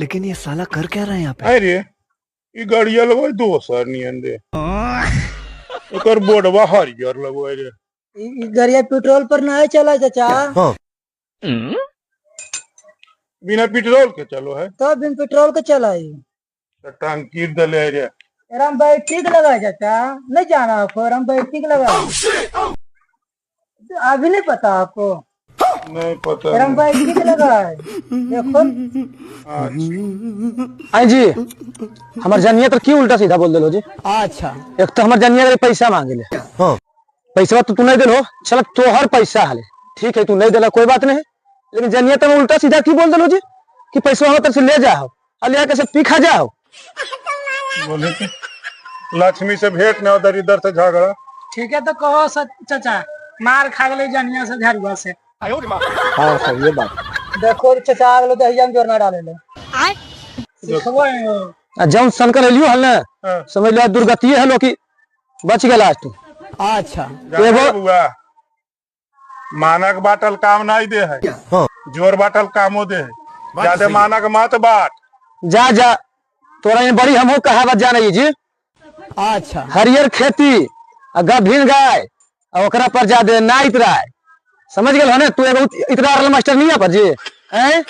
लेकिन ये साला कर क्या रहा है यहाँ पे? अरे ये गाड़िया लगवाई दोसर नियन दे एकर बोर्डवा हरियर लगवाई रे। गरिया पेट्रोल पर नहीं चला चाचा। बिना पेट्रोल के चलो है तो बिन पेट्रोल के चलाई। तो टंकी दले रे। हम बैटरी के लगा चाचा, नहीं जाना आपको, हम बैटरी के लगा। अभी नहीं पता आपको? नहीं पता हम बैटरी के लगा है, देखो। आई जी हमार जनिया तो क्यों उल्टा सीधा बोल दिलो जी? अच्छा एक तो हमार जनिया रे पैसा मांगे ले, पैसा तो तू नहीं दिलो, चल तोहर पैसा हाले ठीक है, तू नहीं दिला कोई बात नहीं, लेकिन जनिया तो उल्टा सीधा क्यों बोल दिलो जी कि पैसा हम से ले जाओ और ले आके पी खा जाओ। बोले कि लक्ष्मी से भेंट न उधर इधर से झगड़ा। ठीक है तो कहो चाचा, मार खा गए जनिया से झरुआ से। हाँ सही ये बात। देखो चाचा अगले दहिया में जोर ना डाले ले। जौन शंकर एलियो हल ना समझ लो दुर्गति है लो कि बच गया लास्ट। अच्छा एगो बुआ मानक बाटल काम नहीं दे है, जोर बाटल कामो दे है, ज्यादा मानक मत बाट। जा जा तोरा ये बड़ी हमो कहावत जान जी। अच्छा हरियर खेती गभीन गाय और ओकरा पर ज्यादा ना इतराय, समझ गए हो ना? तू एगो इतरा मास्टर नहीं है पर जी हैं?